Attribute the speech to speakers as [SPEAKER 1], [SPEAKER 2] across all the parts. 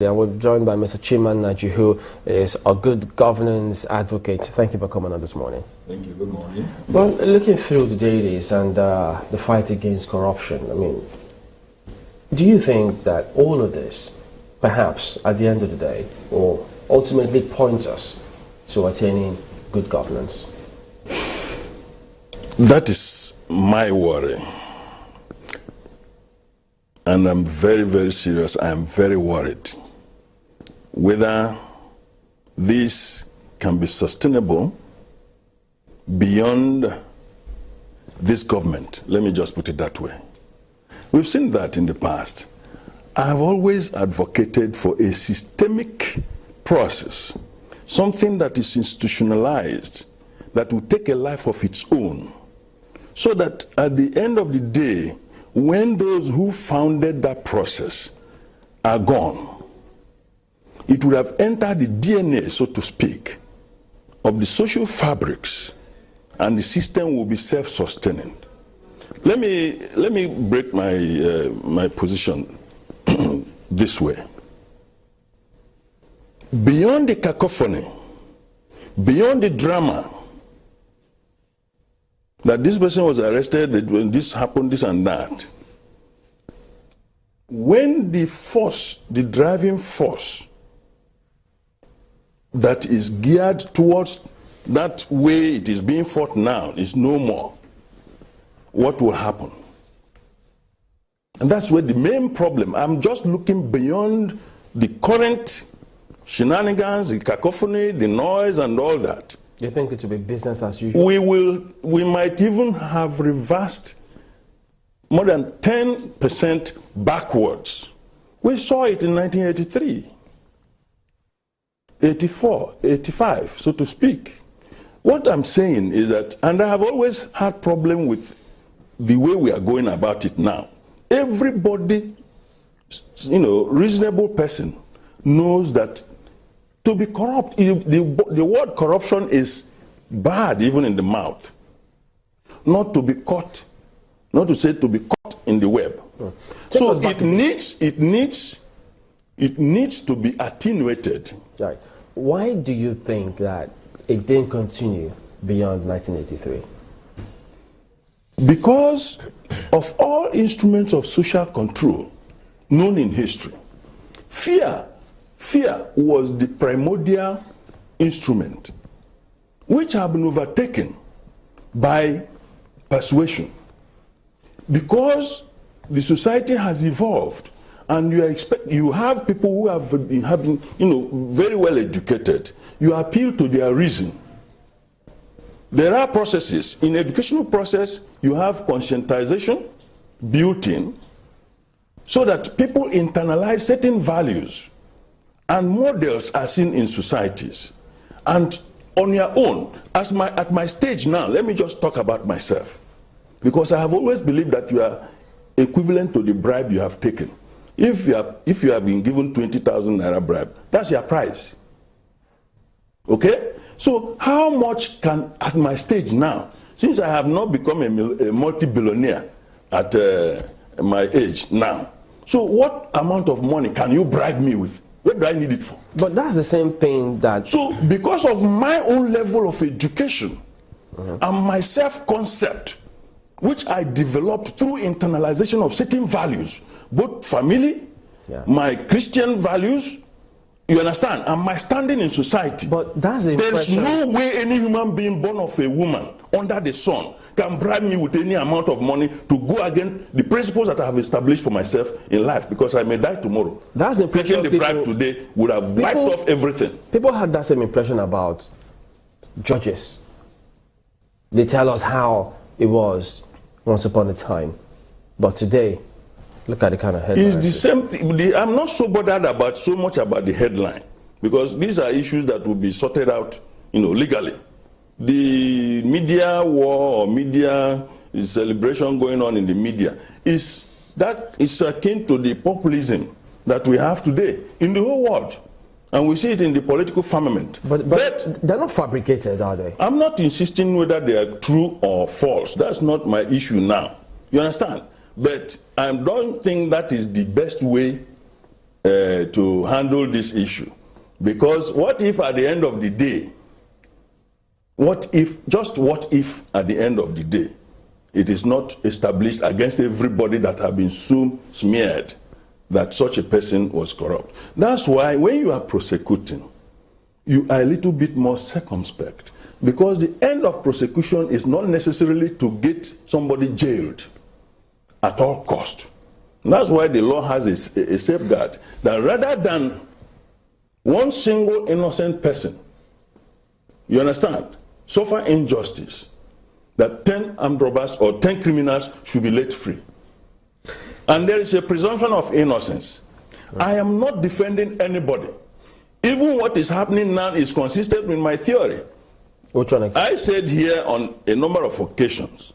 [SPEAKER 1] Yeah, we're joined by Mr. Chima Nnaji, who is a good governance advocate. Thank you for coming on this morning.
[SPEAKER 2] Thank you. Good morning.
[SPEAKER 1] Well, looking through the dailies and the fight against corruption, I mean, do you think that all of this, perhaps at the end of the day, will ultimately point us to attaining good governance?
[SPEAKER 2] That is my worry. And I'm very, very serious. I am very worried whether this can be sustainable beyond this government. Let me just put it that way. We've seen that in the past. I have always advocated for a systemic process, something that is institutionalized, that will take a life of its own, so that at the end of the day, when those who founded that process are gone, it would have entered the DNA, so to speak, of the social fabrics, and the system will be self-sustaining. Let me break my position this way. Beyond the cacophony, beyond the drama, that this person was arrested, that when this happened, this and that, when the force, the driving force that is geared towards that way it is being fought now is no more, what will happen? And that's where the main problem, I'm just looking beyond the current shenanigans, the cacophony, the noise and all that.
[SPEAKER 1] You think it will be business as usual?
[SPEAKER 2] We might even have reversed more than 10% backwards. We saw it in 1983, 84, 85, so to speak. What I'm saying is that, and I have always had problem with the way we are going about it now. Everybody, reasonable person knows that to be corrupt, the word corruption is bad even in the mouth. Not to be caught, not to say to be caught in the web. So it needs to be attenuated.
[SPEAKER 1] Right. Why do you think that it didn't continue beyond 1983?
[SPEAKER 2] Because of all instruments of social control known in history, fear was the primordial instrument, which have been overtaken by persuasion. Because the society has evolved, and you have people who have been very well educated. You appeal to their reason. There are processes. In educational process, you have conscientization built in, so that people internalize certain values and models are seen in societies. And on your own, at my stage now, let me just talk about myself. Because I have always believed that you are equivalent to the bribe you have taken. If you have been given 20,000 naira bribe, that's your price. Okay? So how much can, at my stage now, since I have not become a multi-billionaire at my age now, so what amount of money can you bribe me with? What do I need it for?
[SPEAKER 1] But that's the same thing that...
[SPEAKER 2] So because of my own level of education and my self-concept, which I developed through internalization of certain values, both family, my Christian values, you understand, and my standing in society.
[SPEAKER 1] But that's the impression.
[SPEAKER 2] There's no way any human being born of a woman under the sun can bribe me with any amount of money to go against the principles that I have established for myself in life, because I may die tomorrow.
[SPEAKER 1] That's the impression.
[SPEAKER 2] Taking the bribe today would have wiped off everything.
[SPEAKER 1] People had that same impression about judges. They tell us how it was once upon a time, but today, look at the kind of headlines.
[SPEAKER 2] It's the same thing. I'm not so bothered so much about the headline, because these are issues that will be sorted out, legally. The media war or media celebration going on in the media is akin to the populism that we have today in the whole world. And we see it in the political firmament.
[SPEAKER 1] But they're not fabricated, are they?
[SPEAKER 2] I'm not insisting whether they are true or false. That's not my issue now. You understand? But I don't think that is the best way to handle this issue. Because what if at the end of the day, what if at the end of the day, it is not established against everybody that have been smeared that such a person was corrupt? That's why when you are prosecuting, you are a little bit more circumspect, because the end of prosecution is not necessarily to get somebody jailed at all cost. And that's why the law has a safeguard that rather than one single innocent person, you understand, suffer injustice, that 10 armed robbers or 10 criminals should be let free. And there is a presumption of innocence. I am not defending anybody. Even what is happening now is consistent with my theory.
[SPEAKER 1] Which one exactly?
[SPEAKER 2] I said here on a number of occasions,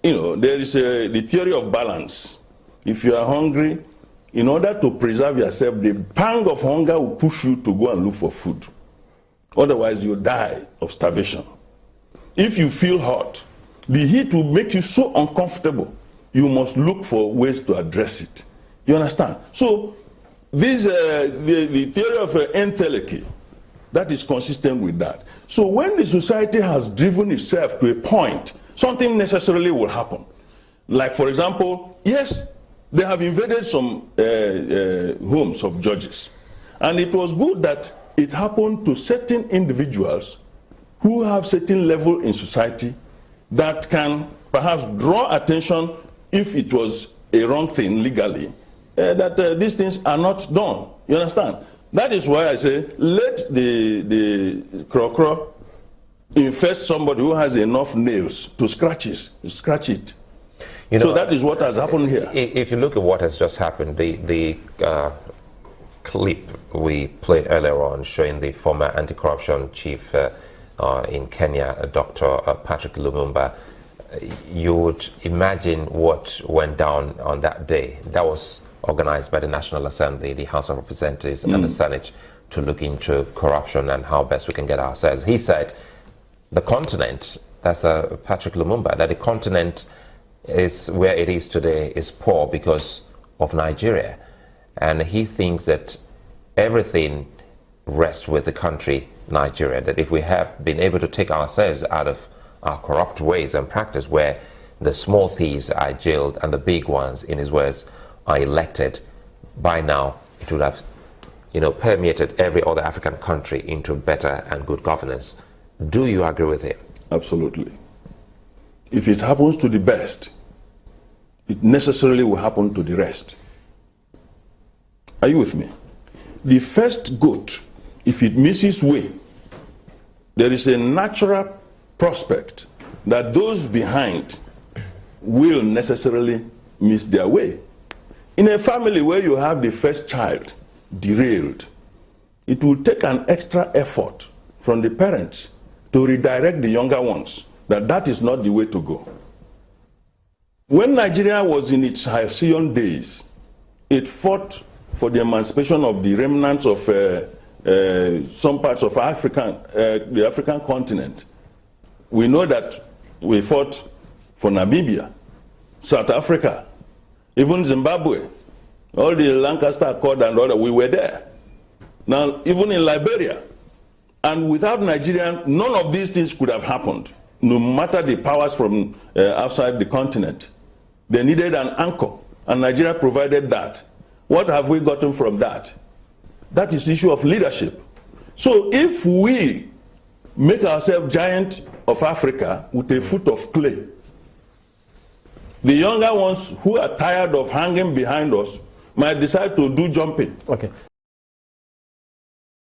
[SPEAKER 2] there is the theory of balance. If you are hungry, in order to preserve yourself, the pang of hunger will push you to go and look for food. Otherwise, you die of starvation. If you feel hot, the heat will make you so uncomfortable, you must look for ways to address it. You understand? So, this the theory of entelechy, that is consistent with that. So when the society has driven itself to a point, something necessarily will happen. Like, for example, yes, they have invaded some homes of judges. And it was good that it happened to certain individuals who have certain level in society that can perhaps draw attention if it was a wrong thing legally, that these things are not done. You understand? That is why I say, let the crocro infest somebody who has enough nails to scratch it. So that is what has happened here.
[SPEAKER 3] If you look at what has just happened, the clip we played earlier on showing the former anti-corruption chief in Kenya, Dr. Patrick Lumumba, you would imagine what went down on that day. That was organized by the National Assembly, the House of Representatives, and the Senate to look into corruption and how best we can get ourselves. He said the continent, that's Patrick Lumumba, that the continent is where it is today is poor because of Nigeria. And he thinks that everything rests with the country, Nigeria, that if we have been able to take ourselves out of our corrupt ways and practice where the small thieves are jailed and the big ones, in his words, are elected, by now it would have permeated every other African country into better and good governance. Do you agree with him?
[SPEAKER 2] Absolutely. If it happens to the best, it necessarily will happen to the rest. Are you with me? The first goat, if it misses way, there is a natural prospect that those behind will necessarily miss their way. In a family where you have the first child derailed, it will take an extra effort from the parents to redirect the younger ones that is not the way to go. When Nigeria was in its halcyon days, it fought for the emancipation of the remnants of some parts of the African continent. We know that we fought for Namibia, South Africa, even Zimbabwe, all the Lancaster Accord and all that, we were there. Now, even in Liberia, and without Nigeria, none of these things could have happened, no matter the powers from outside the continent. They needed an anchor, and Nigeria provided that. What have we gotten from that? That is the issue of leadership. So if we make ourselves giant of Africa with a foot of clay, the younger ones who are tired of hanging behind us might decide to do jumping.
[SPEAKER 1] Okay.